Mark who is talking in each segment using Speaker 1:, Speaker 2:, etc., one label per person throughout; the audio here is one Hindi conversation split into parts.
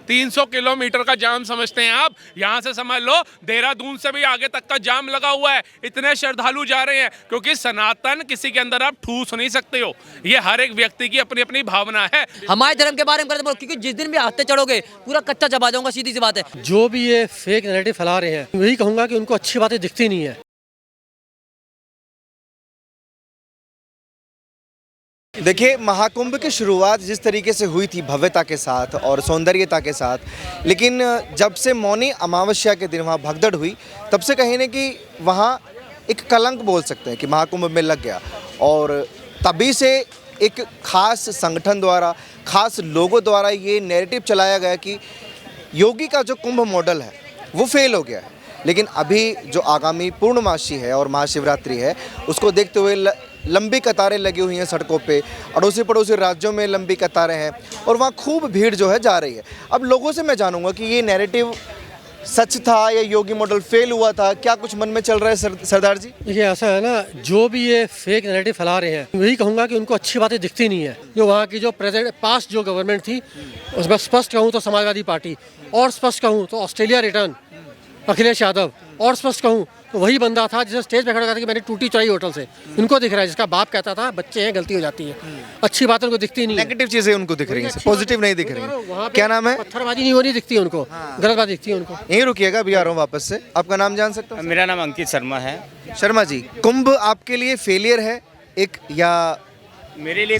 Speaker 1: 300 किलोमीटर का जाम समझते हैं आप? यहाँ से समझ लो देहरादून से भी आगे तक का जाम लगा हुआ है। इतने श्रद्धालु जा रहे हैं क्योंकि सनातन किसी के अंदर आप ठूस नहीं सकते हो। ये हर एक व्यक्ति की अपनी अपनी भावना है।
Speaker 2: हमारे धर्म के बारे में करते बोलो, क्योंकि जिस दिन भी हत्थे चढ़ोगे पूरा कच्चा चबा जाऊंगा, सीधी सी बात है।
Speaker 3: जो भी ये फेक नैरेटिव फैला रहे हैं, वही कहूंगा कि उनको अच्छी बातें दिखती नहीं है।
Speaker 4: देखिए, महाकुंभ की शुरुआत जिस तरीके से हुई थी भव्यता के साथ और सौंदर्यता के साथ, लेकिन जब से मौनी अमावस्या के दिन वहाँ भगदड़ हुई, तब से कहीं न कि वहाँ एक कलंक बोल सकते हैं कि महाकुंभ में लग गया। और तभी से एक खास संगठन द्वारा, खास लोगों द्वारा ये नैरेटिव चलाया गया कि योगी का जो कुंभ मॉडल है वो फेल हो गया है। लेकिन अभी जो आगामी पूर्णमासी है और महाशिवरात्रि है, उसको देखते हुए लंबी कतारें लगी हुई हैं सड़कों पे, अड़ोसी पड़ोसी राज्यों में लंबी कतारें हैं और वहाँ खूब भीड़ जो है जा रही है। अब लोगों से मैं जानूंगा कि ये नैरेटिव सच था या योगी मॉडल फेल हुआ था, क्या कुछ मन में चल रहा है सरदार जी?
Speaker 3: देखिए, ऐसा है ना, जो भी ये फेक नैरेटिव फैला रहे हैं, वही कहूंगा कि उनको अच्छी बातें दिखती नहीं है। जो वहाँ की जो प्रेजेंट पास्ट जो गवर्नमेंट थी, उसमें स्पष्ट कहूँ तो समाजवादी पार्टी, और स्पष्ट कहूँ तो ऑस्ट्रेलिया रिटर्न अखिलेश यादव, और स्पष्ट कहूँ तो वही बंदा था जिसे स्टेज पे खड़ा था कि मैंने टूटी चढ़ाई होटल से। इनको दिख रहा है, जिसका बाप कहता था बच्चे हैं, गलती हो जाती है। अच्छी बात उनको दिखती नहीं है।
Speaker 4: नेगेटिव चीज़ें उनको दिख रही हैं, पॉजिटिव नहीं दिख रही हैं। क्या नाम है?
Speaker 3: पत्थरबाजी नहीं हो रही दिखती है उनको, गलत बात दिखती है उनको।
Speaker 4: यहीं रुकिएगा, अभी आ रहा हूँ वापस से। आपका नाम जान सकता हूँ?
Speaker 5: मेरा नाम अंकित शर्मा है।
Speaker 4: शर्मा जी, कुंभ आपके लिए फेलियर है एक, या
Speaker 5: मेरे लिए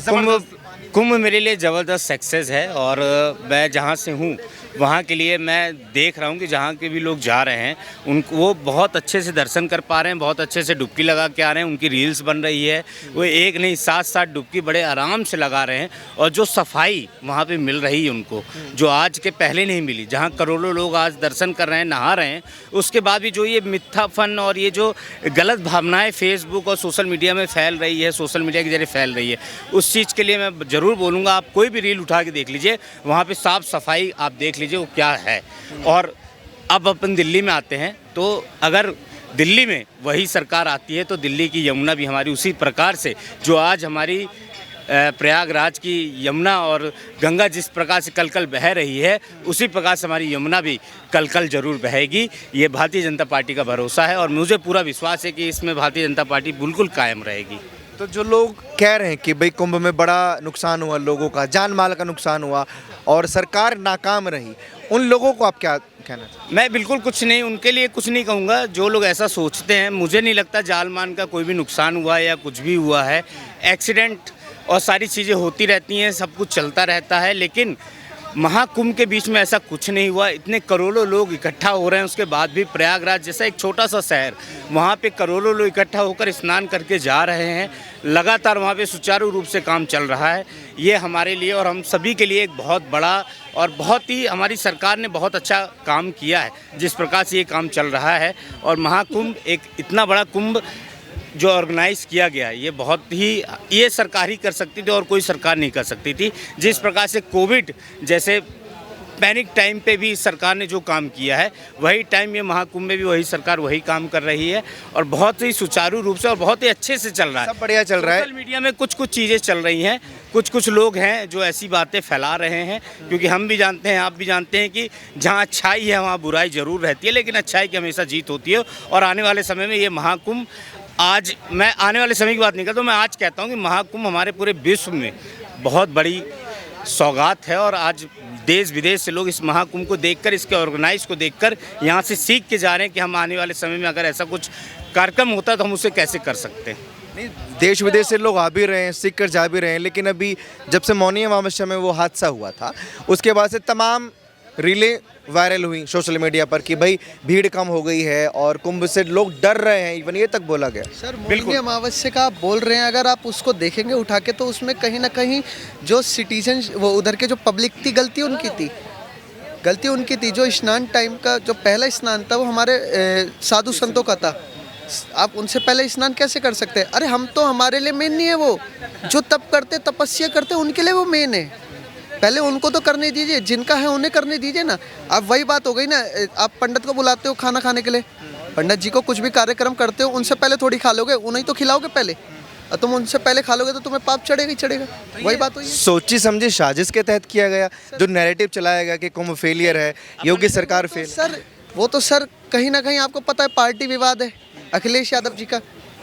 Speaker 5: कुंभ मेरे लिए ज़बरदस्त सक्सेस है। और मैं जहाँ से हूँ वहाँ के लिए मैं देख रहा हूँ कि जहाँ के भी लोग जा रहे हैं उनको वो बहुत अच्छे से दर्शन कर पा रहे हैं, बहुत अच्छे से डुबकी लगा के आ रहे हैं। उनकी रील्स बन रही है, वो एक नहीं 7-7 डुबकी बड़े आराम से लगा रहे हैं। और जो सफाई वहाँ पे मिल रही है उनको, जो आज के पहले नहीं मिली, जहाँ करोड़ों लोग आज दर्शन कर रहे हैं, नहा रहे हैं, उसके बाद भी जो ये मिथ्या फन और ये जो गलत भावनाएँ फेसबुक और सोशल मीडिया में फैल रही है, सोशल मीडिया के जरिए फैल रही है, उस चीज़ के लिए मैं ज़रूर बोलूँगा। आप कोई भी रील उठा के देख लीजिए, वहाँ पर साफ़ सफाई आप देख लीजिए वो क्या है। और अब अपन दिल्ली में आते हैं, तो अगर दिल्ली में वही सरकार आती है तो दिल्ली की यमुना भी हमारी उसी प्रकार से, जो आज हमारी प्रयागराज की यमुना और गंगा जिस प्रकार से कल कल बह रही है, उसी प्रकार से हमारी यमुना भी कल कल जरूर बहेगी। ये भारतीय जनता पार्टी का भरोसा है और मुझे पूरा विश्वास है कि इसमें भारतीय जनता पार्टी बिल्कुल कायम रहेगी।
Speaker 4: तो जो लोग कह रहे हैं कि भाई कुंभ में बड़ा नुकसान हुआ, लोगों का जान माल का नुकसान हुआ और सरकार नाकाम रही, उन लोगों को आप क्या कहना चाहते हैं?
Speaker 5: मैं बिल्कुल कुछ नहीं, उनके लिए कुछ नहीं कहूँगा। जो लोग ऐसा सोचते हैं, मुझे नहीं लगता जान मान का कोई भी नुकसान हुआ या कुछ भी हुआ है। एक्सीडेंट और सारी चीज़ें होती रहती हैं, सब कुछ चलता रहता है, लेकिन महाकुंभ के बीच में ऐसा कुछ नहीं हुआ। इतने करोड़ों लोग इकट्ठा हो रहे हैं, उसके बाद भी प्रयागराज जैसा एक छोटा सा शहर, वहाँ पे करोड़ों लोग इकट्ठा होकर स्नान करके जा रहे हैं। लगातार वहाँ पे सुचारू रूप से काम चल रहा है। ये हमारे लिए और हम सभी के लिए एक बहुत बड़ा और बहुत ही, हमारी सरकार ने बहुत अच्छा काम किया है जिस प्रकार से ये काम चल रहा है। और महाकुंभ एक इतना बड़ा कुंभ जो ऑर्गेनाइज़ किया गया, ये बहुत ही, ये सरकार ही कर सकती थी और कोई सरकार नहीं कर सकती थी। जिस प्रकार से कोविड जैसे पैनिक टाइम पे भी सरकार ने जो काम किया है, वही टाइम ये महाकुंभ में भी वही सरकार वही काम कर रही है और बहुत ही सुचारू रूप से और बहुत ही अच्छे से चल रहा है।
Speaker 4: सब बढ़िया चल रहा है।
Speaker 5: सोशल मीडिया में कुछ चीज़ें चल रही हैं, कुछ लोग हैं जो ऐसी बातें फैला रहे हैं, क्योंकि हम भी जानते हैं, आप भी जानते हैं कि जहाँ अच्छाई है वहाँ बुराई ज़रूर रहती है, लेकिन अच्छाई की हमेशा जीत होती है। और आने वाले समय में ये महाकुंभ, आज मैं आने वाले समय की बात नहीं करता, मैं आज कहता हूँ कि महाकुंभ हमारे पूरे विश्व में बहुत बड़ी सौगात है। और आज देश विदेश से लोग इस महाकुंभ को देखकर, इसके ऑर्गेनाइज को देखकर यहाँ से सीख के जा रहे हैं कि हम आने वाले समय में अगर ऐसा कुछ कार्यक्रम होता तो हम उसे कैसे कर सकते हैं।
Speaker 4: नहीं, देश विदेश से लोग आ भी रहे हैं, सीख कर जा भी रहे हैं, लेकिन अभी जब से मौनी अमावस्या में वो हादसा हुआ था, उसके बाद से तमाम रीलें वायरल हुई सोशल मीडिया पर कि भाई भीड़ कम हो गई है और कुंभ से लोग डर रहे हैं, इवन ये तक बोला गया।
Speaker 6: सर, मौनी अमावस्या का आप बोल रहे हैं, अगर आप उसको देखेंगे उठा के, तो उसमें कहीं ना कहीं जो सिटीजन, वो उधर के जो पब्लिक थी, गलती उनकी थी। जो स्नान टाइम का जो पहला स्नान था वो हमारे साधु संतों का था। आप उनसे पहले स्नान कैसे कर सकते हैं? अरे हम तो, हमारे लिए मेन नहीं है वो, जो तप करते, तपस्या करते, उनके लिए वो मेन है। पहले उनको तो करने दीजिए, जिनका है उन्हें करने दीजिए ना। अब वही बात हो गई ना, आप पंडित को बुलाते हो खाना खाने के लिए, पंडित जी को कुछ भी कार्यक्रम करते हो, उनसे पहले थोड़ी खा लोगे, उन्हें तो खिलाओगे पहले। और तुम उनसे पहले खा लोगे तो तुम्हें पाप चढ़ेगा ही चढ़ेगा। वही बात हुई है।
Speaker 4: सोची समझी साजिश के तहत किया गया जो नैरेटिव चलाया गया कि कुंभ फेलियर है, योगी सरकार फेल।
Speaker 6: सर वो तो सर कहीं ना कहीं आपको पता है पार्टी विवाद है अखिलेश यादव जी का,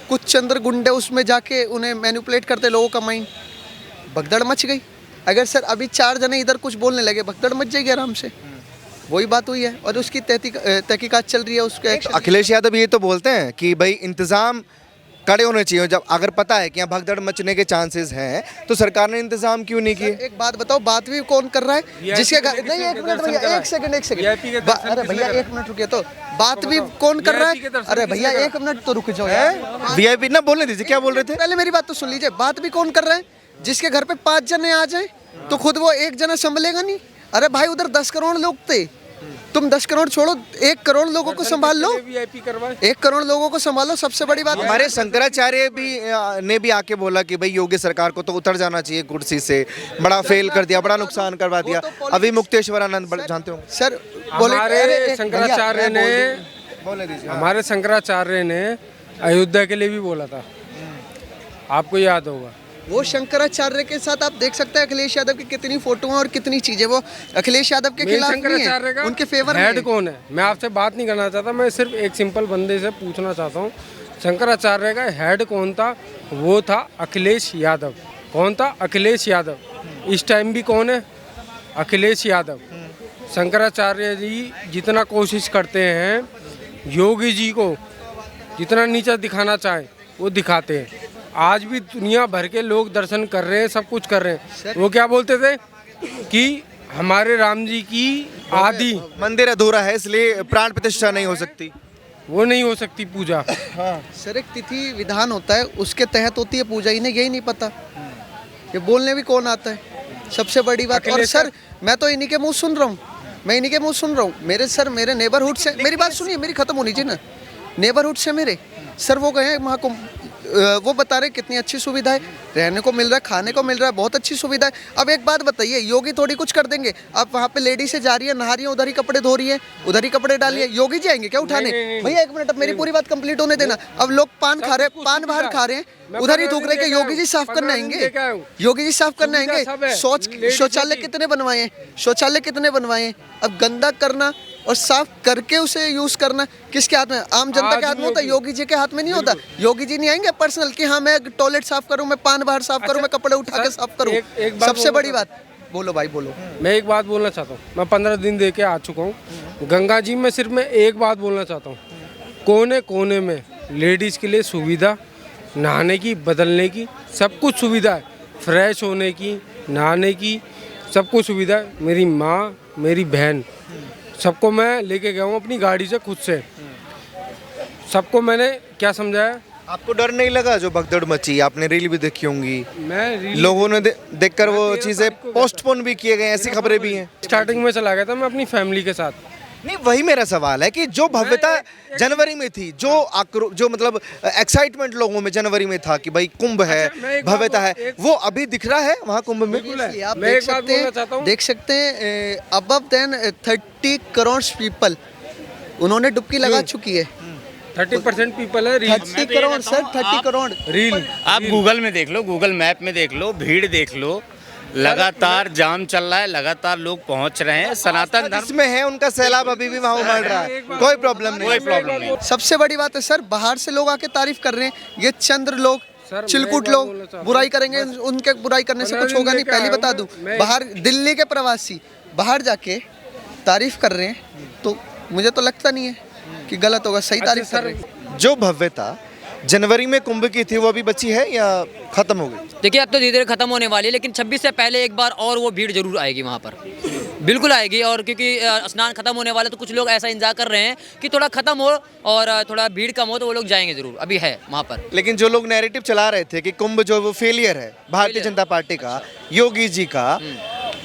Speaker 6: कुछ चंद्र गुंडे उसमें जाके उन्हें मैनिपुलेट करते लोगों का माइंड, भगदड़ मच गई। अगर सर अभी 4 जने इधर कुछ बोलने लगे भगदड़ मच जाएगी आराम से। वही बात हुई है और उसकी तहकीकात चल रही है उसके एक्शन।
Speaker 4: अखिलेश यादव ये तो बोलते हैं कि भाई इंतजाम कड़े होने चाहिए, जब अगर पता है कि यहाँ भगदड़ मचने के चांसेस हैं तो सरकार ने इंतजाम क्यों नहीं किए?
Speaker 6: एक बात बताओ, बात भी कौन कर रहा है जिसके घर नहीं, एक मिनट भैया, एक सेकंड अरे भैया 1 मिनट रुकिए, तो बात भी कौन कर रहा है? अरे भैया 1 मिनट तो रुक जाओ यार,
Speaker 4: वीआईपी ना बोलने दीजिए, क्या बोल रहे थे?
Speaker 6: पहले मेरी बात तो सुन लीजिए। बात भी कौन कर रहा है? जिसके घर पे 5 जने आ जाए तो खुद वो 1 जना संभलेगा नहीं। अरे भाई उधर 10 करोड़ लोग थे, तुम 10 करोड़ छोड़ो, 1 करोड़ लोगों को संभाल लो, 1 करोड़ लोगों को संभालो। सबसे बड़ी बात
Speaker 4: हमारे शंकराचार्य ने भी आके बोला कि भाई योगी सरकार को तो उतर जाना चाहिए कुर्सी से, बड़ा फेल कर दिया, बड़ा नुकसान करवा दिया। अभी मुक्तेश्वरानंद जानते होंगे
Speaker 6: सर, बोले
Speaker 7: हमारे शंकराचार्य ने, हमारे शंकराचार्य ने अयोध्या के लिए भी बोला था, आपको याद होगा।
Speaker 6: वो शंकराचार्य के साथ आप देख सकते हैं अखिलेश यादव की कितनी फोटो और कितनी चीजें, वो अखिलेश यादव के खिलाफ नहीं है, उनके फेवर
Speaker 7: हेड
Speaker 6: में
Speaker 7: कौन है? मैं आपसे बात नहीं करना चाहता, मैं सिर्फ एक सिंपल बंदे से पूछना चाहता हूँ, शंकराचार्य का हेड कौन था? वो था अखिलेश यादव। कौन था? अखिलेश यादव। इस टाइम भी कौन है? अखिलेश यादव। शंकराचार्य जी जितना कोशिश करते हैं योगी जी को जितना नीचा दिखाना चाहे वो दिखाते हैं। आज भी दुनिया भर के लोग दर्शन कर रहे हैं, सब कुछ कर रहे हैं। वो क्या बोलते थे कि हमारे राम जी की आदि
Speaker 4: मंदिर अधूरा है इसलिए प्राण प्रतिष्ठा नहीं हो सकती,
Speaker 7: वो नहीं हो सकती पूजा।
Speaker 6: सर एक तिथि विधान होता है, उसके तहत होती है पूजा, इन्हें यही नहीं पता। ये बोलने भी कौन आता है? सबसे बड़ी बात। और सर मैं तो इन्हीं के मुंह सुन रहा हूँ, मैं इन्हीं के मुंह सुन रहा हूँ। मेरे नेबरहुड से, मेरी बात सुनिए, मेरी खत्म होनी चाहिए ना। नेबरहुड से मेरे सर वो गए हैं महाकुंभ, वो बता रहे कितनी अच्छी सुविधा है, रहने को मिल रहा है, खाने को मिल रहा है, बहुत अच्छी सुविधा है। अब एक बात बताइए, योगी थोड़ी कुछ कर देंगे? अब वहाँ पे लेडी से जा रही है, नहा रही है, उधर ही कपड़े धो रही है, उधर ही कपड़े डालिए, योगी जी आएंगे क्या उठाने? भैया 1 मिनट, अब मेरी पूरी बात कंप्लीट होने देना। अब लोग पान खा रहे हैं, पान बाहर खा रहे हैं, उधर ही थूक रहे हैं कि योगी जी साफ करने आएंगे, योगी जी साफ करने आएंगे। शौचालय कितने बनवाए हैं, शौचालय कितने बनवाए हैं? अब गंदा करना और साफ करके उसे यूज करना किसके हाथ में? आम जनता के हाथ में होता है, योगी जी के हाथ में नहीं होता। योगी जी नहीं आएंगे पर्सनल कि हाँ मैं टॉयलेट साफ करूं, मैं पान बाहर साफ करूं, मैं कपड़े उठा के साफ करूं। सबसे बड़ी बात, बोलो भाई बोलो।
Speaker 7: मैं एक बात बोलना चाहता हूँ, मैं 15 दिन दे के आ चुका हूँ गंगा जी में। सिर्फ मैं एक बात बोलना चाहता हूँ, कोने कोने में लेडीज़ के लिए सुविधा, नहाने की, बदलने की, सब कुछ सुविधा है, फ्रेश होने की, नहाने की, सब कुछ सुविधा है। मेरी माँ, मेरी बहन, सबको मैं लेके गया हूँ अपनी गाड़ी से, खुद से। सबको मैंने क्या समझाया?
Speaker 4: आपको डर नहीं लगा जो भगदड़ मची? आपने रील भी देखी होंगी,
Speaker 7: मैं
Speaker 4: लोगों ने देखकर वो चीजें पोस्टपोन भी किए गए, ऐसी खबरें भी हैं।
Speaker 7: स्टार्टिंग में चला गया था मैं अपनी फैमिली के साथ।
Speaker 4: नहीं, वही मेरा सवाल है कि जो भव्यता जनवरी में थी, जो मतलब एक्साइटमेंट लोगों में जनवरी में था कि भाई कुंभ है, भव्यता है, वो अभी दिख रहा है वहाँ कुंभ में?
Speaker 6: आप देख सकते हैं अबव देन 30 करोड़ पीपल उन्होंने डुबकी लगा चुकी है।
Speaker 7: 30% पीपल है।
Speaker 6: 30 करोड़ सर, 30 करोड़
Speaker 7: रील
Speaker 5: आप गूगल में देख लो, गूगल मैप में देख लो, भीड़ देख लो, लगातार जाम चल रहा है, लगातार लोग पहुंच रहे हैं। सनातन धर्म
Speaker 4: इसमें है, उनका सैलाब अभी भी वहाँ उमड़ रहा है, कोई प्रॉब्लम नहीं,
Speaker 5: कोई प्रॉब्लम नहीं।
Speaker 6: सबसे बड़ी बात है सर, बाहर से लोग आके तारीफ कर रहे हैं। ये चंद्र लोग, चिलकुट लोग बुराई करेंगे, उनके बुराई करने से कुछ होगा नहीं। पहले बता दूं, बाहर दिल्ली के प्रवासी बाहर जाके तारीफ कर रहे हैं, तो मुझे तो लगता नहीं है कि गलत होगा, सही तारीफ कर रहे हैं।
Speaker 4: जो भव्यता जनवरी में कुंभ की थी वो अभी बची है या खत्म हो गई?
Speaker 2: देखिए अब तो धीरे धीरे खत्म होने वाली है, लेकिन 26 से पहले एक बार और वो भीड़ जरूर आएगी वहाँ पर, बिल्कुल आएगी। और क्योंकि स्नान खत्म होने वाला, तो कुछ लोग ऐसा इंतजार कर रहे हैं कि थोड़ा खत्म हो और थोड़ा भीड़ कम हो, तो वो लोग जाएंगे जरूर, अभी है वहाँ पर।
Speaker 4: लेकिन जो लोग नैरेटिव चला रहे थे कि कुंभ जो वो फेलियर है भारतीय जनता पार्टी का, योगी जी का,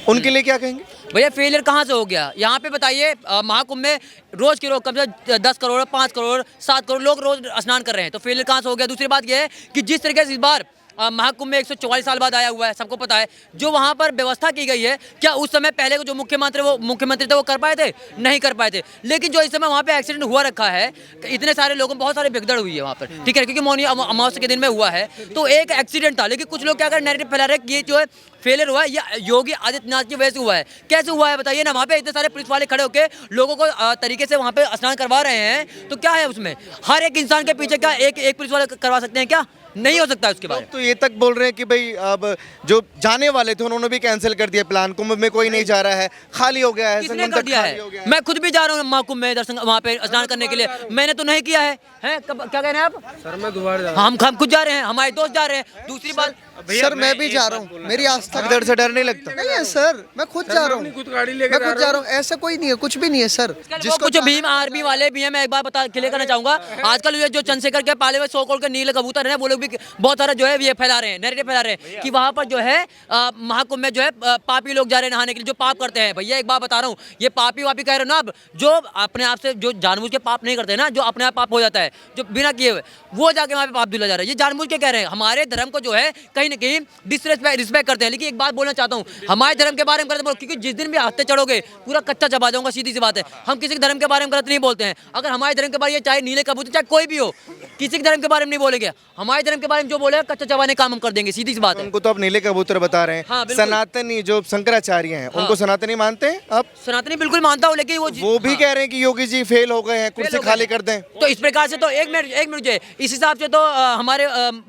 Speaker 4: उनके लिए क्या कहेंगे?
Speaker 2: भैया फेलियर कहाँ से हो गया? यहाँ पे बताइए, महाकुंभ में रोज के रोज कम से 10 करोड़, 5 करोड़, 7 करोड़ लोग रोज स्नान कर रहे हैं, तो फेलियर कहाँ से हो गया? दूसरी बात यह है कि जिस तरीके से इस बार महाकुंभ में 144 साल बाद आया हुआ है, सबको पता है। जो वहाँ पर व्यवस्था की गई है, क्या उस समय पहले को जो मुख्यमंत्री थे वो कर पाए थे? नहीं कर पाए थे। लेकिन जो इस समय वहाँ पे एक्सीडेंट हुआ रखा है, इतने सारे लोगों बहुत सारे भगदड़ हुई है वहाँ पर, ठीक है, क्योंकि मौनी अमावस्या के दिन में हुआ है, तो एक एक्सीडेंट था। लेकिन कुछ लोग क्या कर नैरेटिव फैला रहे हैं कि ये जो है फेलियर हुआ है, ये योगी आदित्यनाथ की वजह से हुआ है। कैसे हुआ है बताइए ना? वहाँ पे इतने सारे पुलिस वाले खड़े होकर लोगों को तरीके से वहाँ पे स्नान करवा रहे हैं, तो क्या है उसमें? हर एक इंसान के पीछे क्या एक पुलिस वाले करवा सकते हैं क्या? नहीं हो सकता है उसके बारे में।
Speaker 4: तो ये तक बोल रहे हैं कि भाई अब जो जाने वाले थे उन्होंने भी कैंसिल कर दिया प्लान, कुंभ में कोई नहीं जा रहा है, खाली हो गया है,
Speaker 2: किसने
Speaker 4: संगम
Speaker 2: कर
Speaker 4: तक
Speaker 2: दिया
Speaker 4: खाली हो गया
Speaker 2: है? मैं खुद भी जा रहा हूँ महाकुंभ में दर्शन वहाँ पे स्नान करने के लिए, मैंने तो नहीं किया है। हैं क्या कह रहे हैं आप?
Speaker 7: सर मैं दोबारा जा रहा
Speaker 2: हम खुद जा रहे हैं, हमारे दोस्त जा रहे हैं। दूसरी बात,
Speaker 6: सर मैं भी जा रहा हूँ, मेरी आस्था
Speaker 4: इधर से डर नहीं लगता?
Speaker 6: नहीं है सर, मैं खुद जा रहा हूँ,
Speaker 7: खुद गाड़ी लेके
Speaker 6: मैं खुद जा रहा हूँ, ऐसा कोई नहीं है, कुछ भी नहीं है सर।
Speaker 2: वो कुछ भीम आर्मी वाले भी हैं। मैं एक बार क्लियर करना चाहूंगा, आजकल ये जो चंद्रशेखर के पाले हुए 100 करोड़ के नीले कबूतर हैं, वो लोग भी बहुत सारा जो है ये फैला रहे हैं, नैरेटिव फैला रहे हैं कि वहाँ पर जो है महाकुंभ में जो है पापी लोग जा रहे हैं नहाने के लिए, जो पाप करते हैं। भैया एक बात बता रहा हूँ, ये पापी वापी कह रहे हो ना, अब जो अपने आप से जो जानबूझ के पाप नहीं करते ना, जो अपने आप पाप हो जाता है, जो बिना किए हुए, वो जाके वहाँ पे पाप धुला जा रहा है। ये जानबूझ के कह रहे हैं। हमारे धर्म को जो है कहीं ना कहीं रिस्पेक्ट करते हैं। लेकिन एक बात बोलना चाहता हूँ, हमारे धर्म के बारे में गलत बोलो, क्योंकि जिस दिन भी हत्ते चढ़ोगे पूरा कच्चा चबा जाऊंगा, सीधी सी बात है। हम किसी के धर्म के बारे में गलत नहीं बोलते हैं। अगर हमारे धर्म के बारे में, चाहे नीले कबूतर चाहे कोई भी हो, किसी के धर्म के बारे में नहीं बोलेंगे। हमारे धर्म के बारे में जो बोले कच्चा चबाने काम हम कर देंगे, सीधी सी बात है।
Speaker 4: उनको तो आप नीले कबूतर बता रहे हैं।
Speaker 2: हाँ, बिल्कुल।
Speaker 4: सनातनी जो शंकराचार्य हैं उनको सनातनी मानते हैं आप?
Speaker 2: सनातनी बिल्कुल मानता हूँ, लेकिन
Speaker 4: वो भी कह रहे हैं कि योगी जी फेल हो गए हैं, कुर्सी
Speaker 2: हो गए
Speaker 4: खाली
Speaker 2: हैं।
Speaker 4: कर दें।
Speaker 2: तो इस प्रकार से तो एक मिनट जो है, इस हिसाब से तो हमारे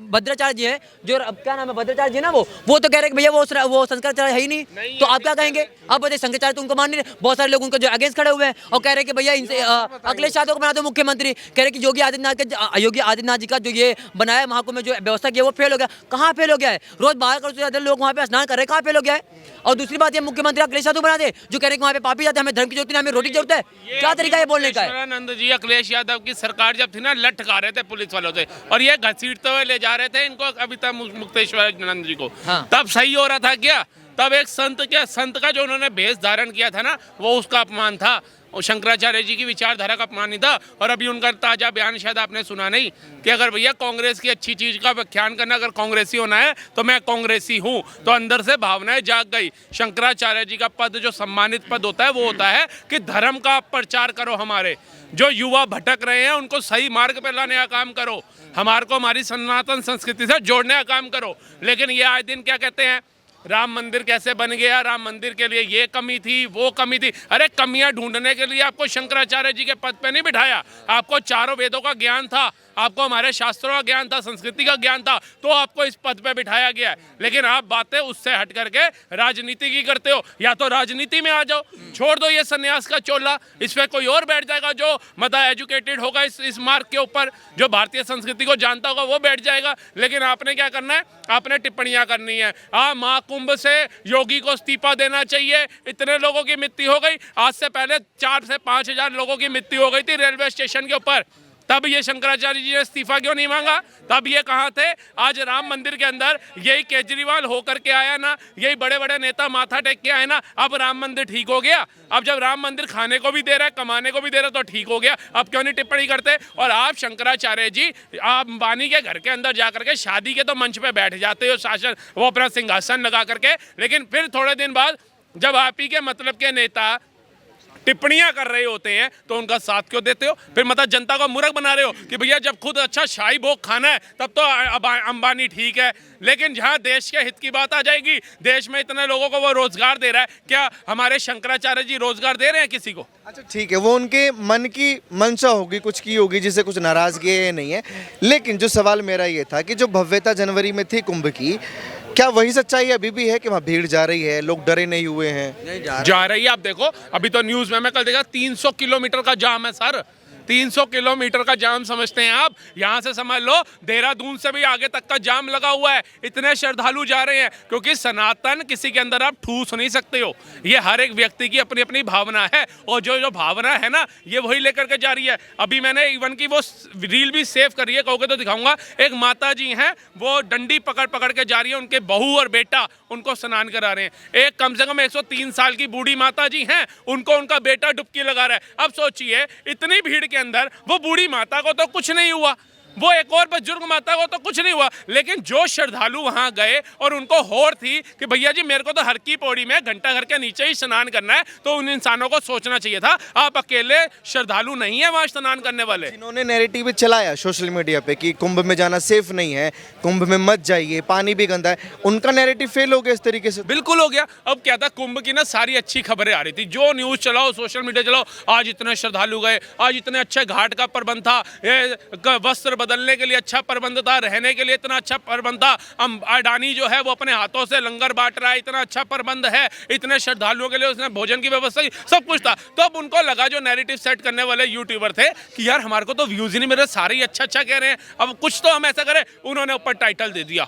Speaker 2: भद्राचार्य जी हैं, जो क्या नाम है भद्राचार्य जी ना, वो तो कह रहे हैं कि भैया वो शंकराचार्य है ही नहीं। तो आप क्या कहेंगे? आप बताइए, शंकराचार्य तो उनको मान नहीं रहे। बहुत सारे लोग उनको जो अगेंस्ट खड़े हुए हैं और कह रहे हैं कि भैया इनसे अखिलेश यादव को बना दो मुख्यमंत्री। कह रहे कि योगी आदित्यनाथ जी का जो ये बनाया महाकुंभ में जो व्यवस्था की है वो फेल हो गया। कहाँ फेल हो गया है? रोज 12 करोड़ से ज्यादा लोग वहाँ पे स्नान कर रहे हैं, कहाँ फेल हो गया है? और दूसरी बात, ये मुख्यमंत्री अखिलेश यादव बना दे, जो कह रहे हैं कि वहाँ पे पापी जाते हैं, हमें धर्म की जरूरत नहीं, हमें रोटी की जरूरत है। क्या तरीका है बोलने का है?
Speaker 1: ईश्वरानंद जी, अखिलेश यादव की सरकार जब थी ना, लटका रहे थे पुलिस वालों से और ये घसीटते हुए ले जा रहे थे इनको, कविता मुक्तेश्वरानंद जी को।
Speaker 2: हाँ।
Speaker 1: तब सही हो रहा था क्या? तब एक संत का जो उन्होंने भेष धारण किया था ना, वो उसका अपमान था, और शंकराचार्य जी की विचारधारा का अपमान नहीं था। और अभी उनका ताजा बयान शायद आपने सुना नहीं कि अगर भैया कांग्रेस की अच्छी चीज का व्याख्यान करना, अगर कांग्रेसी होना है तो मैं कांग्रेसी हूँ। तो अंदर से भावनाएं जाग गई। शंकराचार्य जी का पद जो सम्मानित पद होता है वो होता है कि धर्म का प्रचार करो, हमारे जो युवा भटक रहे हैं उनको सही मार्ग पर लाने का काम करो, हमारे को हमारी सनातन संस्कृति से जोड़ने का काम करो। लेकिन ये आए दिन क्या कहते हैं, राम मंदिर कैसे बन गया, राम मंदिर के लिए ये कमी थी, वो कमी थी। अरे कमियां ढूंढने के लिए आपको शंकराचार्य जी के पद पे नहीं बिठाया, आपको चारों वेदों का ज्ञान था, आपको हमारे शास्त्रों का ज्ञान था, संस्कृति का ज्ञान था, तो आपको इस पद पे बिठाया गया है। लेकिन आप बातें उससे हट करके राजनीति की करते हो। या तो राजनीति में आ जाओ, छोड़ दो ये सन्यास का चोला, इस पे कोई और बैठ जाएगा जो मतलब एजुकेटेड होगा इस मार्ग के ऊपर, जो भारतीय संस्कृति को जानता होगा वो बैठ जाएगा। लेकिन आपने क्या करना है? आपने टिप्पणियां करनी है। महाकुंभ से योगी को इस्तीफा देना चाहिए, इतने लोगों की मृत्यु हो गई। आज से पहले 4 से 5 हजार लोगों की मृत्यु हो गई थी रेलवे स्टेशन के ऊपर, तब ये शंकराचार्य जी ने इस्तीफा क्यों नहीं मांगा? तब ये कहाँ थे? आज राम मंदिर के अंदर यही केजरीवाल होकर के आया ना, यही बड़े बड़े नेता माथा टेक के आए ना, अब राम मंदिर ठीक हो गया। अब जब राम मंदिर खाने को भी दे रहा है, कमाने को भी दे रहा है, तो ठीक हो गया। अब क्यों नहीं टिप्पणी करते? और आप शंकराचार्य जी, आप अंबानी के घर के अंदर जाकर के शादी के तो मंच पे बैठ जाते हो, शासन वो अपना सिंहासन लगा करके, लेकिन फिर थोड़े दिन बाद जब आप ही के मतलब के नेता टिप्पणियां कर रहे होते हैं तो उनका साथ क्यों देते हो? फिर मतलब जनता को मूर्ख बना रहे हो कि भैया जब खुद अच्छा शाही भोग खाना है तब तो अंबानी ठीक है, लेकिन जहां देश के हित की बात आ जाएगी, देश में इतने लोगों को वो रोजगार दे रहा है, क्या हमारे शंकराचार्य जी रोजगार दे रहे हैं किसी को?
Speaker 4: अच्छा ठीक है, वो उनके मन की मंशा होगी, कुछ की होगी जिससे कुछ नाराजगी नहीं है। लेकिन जो सवाल मेरा ये था कि जो भव्यता जनवरी में थी कुंभ की, क्या वही सच्चाई अभी भी है कि वहाँ भीड़ जा रही है, लोग डरे नहीं हुए हैं?
Speaker 1: जा रही है। आप देखो अभी तो न्यूज में मैं कल देखा 300 किलोमीटर का जाम है सर, 300 किलोमीटर का जाम समझते हैं आप? यहाँ से समझ लो देहरादून से भी आगे तक का जाम लगा हुआ है। इतने श्रद्धालु जा रहे हैं क्योंकि सनातन किसी के अंदर आप ठूस नहीं सकते हो, ये हर एक व्यक्ति की अपनी अपनी भावना है, और जो भावना है ना ये वही लेकर के जा रही है। अभी मैंने इवन की वो रील भी सेव करी है, कहोगे तो दिखाऊंगा। एक माता जी हैं, वो डंडी पकड़ पकड़ के जा रही है, उनके बहू और बेटा उनको स्नान करा रहे हैं। एक कम से कम 103 साल की बूढ़ी माता जी हैं, उनको उनका बेटा डुबकी लगा रहा है। अब सोचिए इतनी भीड़ के अंदर वो बूढ़ी माता को तो कुछ नहीं हुआ, वो एक और पर जुर्म माता को तो कुछ नहीं हुआ, लेकिन जो श्रद्धालु वहां गए और उनको होड़ थी कि भैया जी मेरे को तो हर की पौड़ी में घंटा घर के नीचे ही स्नान करना है, तो उन इंसानों को सोचना चाहिए था। आप अकेले श्रद्धालु नहीं है वहां स्नान करने वाले।
Speaker 4: इन्होंने नैरेटिव चलाया सोशल मीडिया पे कि कुंभ में जाना सेफ नहीं है, कुंभ में मत जाइए, पानी भी गंदा है, उनका नैरेटिव फेल हो गया इस तरीके से।
Speaker 1: बिल्कुल हो गया। अब क्या था, कुंभ की ना सारी अच्छी खबरें आ रही थी, जो न्यूज़ चलाओ, सोशल मीडिया चलाओ, आज इतने श्रद्धालु गए, आज इतने अच्छे घाट का प्रबंध था, वस्त्र बदलने के लिए अच्छा प्रबंध था, रहने के लिए इतना अच्छा प्रबंध था, अडानी जो है वो अपने हाथों से लंगर बांट रहा है, इतना अच्छा प्रबंध है, इतने श्रद्धालुओं के लिए उसने भोजन की व्यवस्था की, सब कुछ था। तो अब उनको लगा, जो नैरेटिव सेट करने वाले यूट्यूबर थे, कि यार हमारे को तो व्यूज ही नहीं मिल रहे, सारे ही अच्छा अच्छा कह रहे हैं, अब कुछ तो हम ऐसा करें। उन्होंने ऊपर टाइटल दे दिया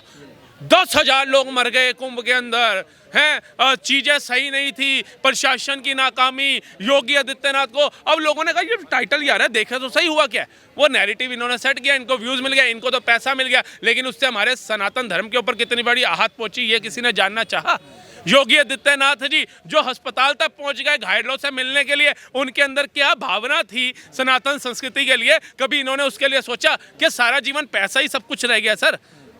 Speaker 1: 10,000 लोग मर गए कुंभ के अंदर हैं, चीजें सही नहीं थी, प्रशासन की नाकामी, योगी आदित्यनाथ को। अब लोगों ने कहा ये टाइटल यार है, देखा तो सही हुआ क्या। वो नैरेटिव इन्होंने सेट किया, इनको व्यूज मिल गया, इनको तो पैसा मिल गया, लेकिन उससे हमारे सनातन धर्म के ऊपर कितनी बड़ी आहत पहुंची, ये किसी ने जानना चाहा। योगी आदित्यनाथ जी जो अस्पताल तक पहुंच गए घायलों से मिलने के लिए, उनके अंदर क्या भावना थी सनातन संस्कृति के लिए, कभी इन्होंने उसके लिए सोचा कि सारा जीवन पैसा ही सब कुछ रह गया। सर,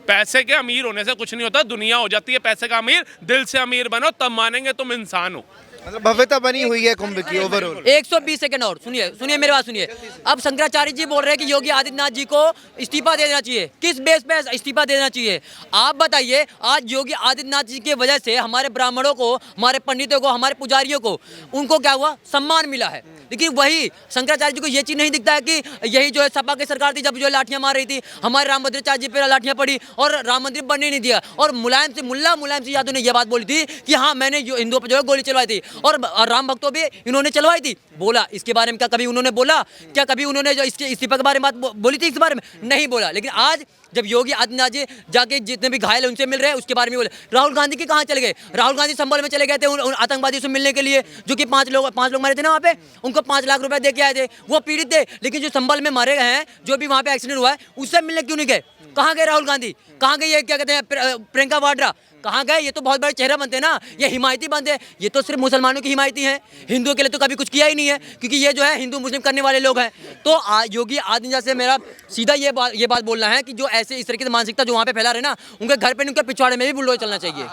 Speaker 1: पैसे के अमीर होने से कुछ नहीं होता, दुनिया हो जाती है पैसे का अमीर। दिल से अमीर बनो, तब मानेंगे तुम इंसान हो।
Speaker 4: मतलब भव्यता बनी हुई है कुंभ की ओवरऑल।
Speaker 2: 120 सेकंड और सुनिए मेरी बात सुनिए। अब शंकराचार्य जी बोल रहे हैं कि योगी आदित्यनाथ जी को इस्तीफा दे देना चाहिए। किस बेस पे इस्तीफा दे देना चाहिए आप बताइए। आज योगी आदित्यनाथ जी की वजह से हमारे ब्राह्मणों को, हमारे पंडितों को, हमारे पुजारियों को, उनको क्या हुआ, सम्मान मिला है। लेकिन वही शंकराचार्य जी को ये चीज़ नहीं दिखता है कि यही जो है सपा की सरकार थी, जब जो लाठियां मार रही थी, हमारे रामभद्राचार्य जी पे लाठियां पड़ी और राम मंदिर बनने नहीं दिया। और मुलायम सिंह यादव ने यह बात बोली थी कि हाँ मैंने हिंदुओं पर जो है गोली चलवाई थी और राम भक्तों भी इन्होंने चलवाई थी। बोला इसके बारे में क्या कभी उन्होंने बोला? क्या कभी उन्होंने जो इसके इस्तीफा के बारे में बात बोली थी? इस बारे में नहीं बोला। लेकिन आज जब योगी आदित्यनाथ जी जाके जितने भी घायल हैं उनसे मिल रहे हैं, उसके बारे में बोले। राहुल गांधी के कहाँ चले गए? राहुल गांधी संभल में चले गए थे उन आतंकवादियों से मिलने के लिए, जो कि 5 लोग मरे थे ना वहाँ पे, उनको 5 लाख रुपए दे के आए थे, वो पीड़ित थे। लेकिन जो संभल में मारे गए हैं, जो भी वहाँ पे एक्सीडेंट हुआ है, उससे मिलने क्यों नहीं गए? कहाँ गए राहुल गांधी? कहाँ गए ये क्या कहते हैं प्रियंका वाड्रा? कहाँ गए? ये तो बहुत बड़े चेहरा बनते हैं ना, ये हिमायती बनते हैं। ये तो सिर्फ मुसलमानों की हिमायती हैं, हिंदुओं के लिए तो कभी कुछ किया ही नहीं है, क्योंकि ये जो है हिंदू मुस्लिम करने वाले लोग हैं। तो योगी आदित्यनाथ से मेरा सीधा ये बात बोलना है कि जो ऐसे इस तरीके से मानसिकता जो वहाँ पे फैला रहे ना, उनके घर पे, उनके पिछवाड़े में भी बुलडोजर चलना चाहिए।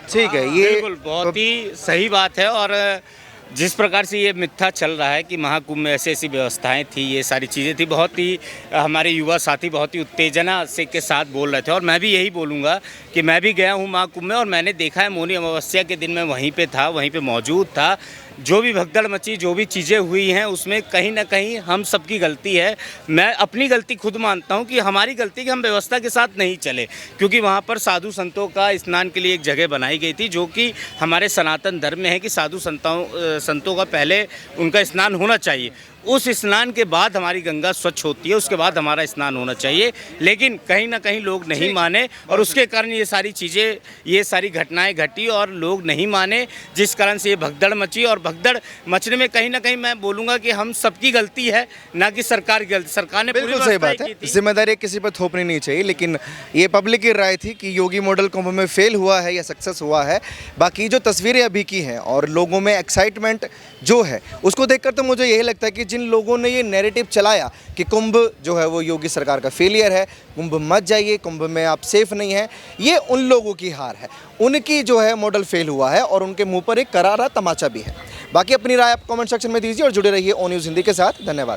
Speaker 4: ठीक है, ये
Speaker 5: बिल्कुल बहुत ही सही बात है। और जिस प्रकार से ये मिथ्या चल रहा है कि महाकुंभ में ऐसी व्यवस्थाएं थी, ये सारी चीज़ें थी, बहुत ही हमारे युवा साथी बहुत ही उत्तेजना से के साथ बोल रहे थे। और मैं भी यही बोलूँगा कि मैं भी गया हूँ महाकुंभ में और मैंने देखा है, मौनी अमावस्या के दिन मैं वहीं पे था, वहीं पे मौजूद था। जो भी भगदड़ मची, जो भी चीज़ें हुई हैं, उसमें कहीं ना कहीं हम सबकी गलती है। मैं अपनी गलती खुद मानता हूं कि हमारी गलती कि हम व्यवस्था के साथ नहीं चले, क्योंकि वहां पर साधु संतों का स्नान के लिए एक जगह बनाई गई थी, जो कि हमारे सनातन धर्म में है कि साधु संतों का पहले उनका स्नान होना चाहिए। उस स्नान के बाद हमारी गंगा स्वच्छ होती है, उसके बाद हमारा स्नान होना चाहिए। लेकिन कहीं ना कहीं लोग नहीं माने और उसके कारण ये सारी चीज़ें, ये सारी घटनाएं घटी और लोग नहीं माने, जिस कारण से ये भगदड़ मची। और भगदड़ मचने में कहीं ना कहीं मैं बोलूँगा कि हम सबकी गलती है, ना कि सरकार की गलती। सरकार ने
Speaker 4: बिल्कुल सही बात है, जिम्मेदारी किसी पर थोपनी नहीं चाहिए। लेकिन ये पब्लिक की राय थी कि योगी मॉडल कुंभ में फेल हुआ है या सक्सेस हुआ है। बाकी जो तस्वीरें अभी की हैं और लोगों में एक्साइटमेंट जो है, उसको देखकर तो मुझे यही लगता है कि जिन लोगों ने ये नैरेटिव चलाया कि कुंभ जो है वो योगी सरकार का फेलियर है, कुंभ मत जाइए, कुंभ में आप सेफ नहीं हैं, ये उन लोगों की हार है। उनकी जो है मॉडल फेल हुआ है और उनके मुंह पर एक करारा तमाचा भी है। बाकी अपनी राय आप कमेंट सेक्शन में दीजिए और जुड़े रहिए ओ न्यूज़ हिंदी के साथ। धन्यवाद।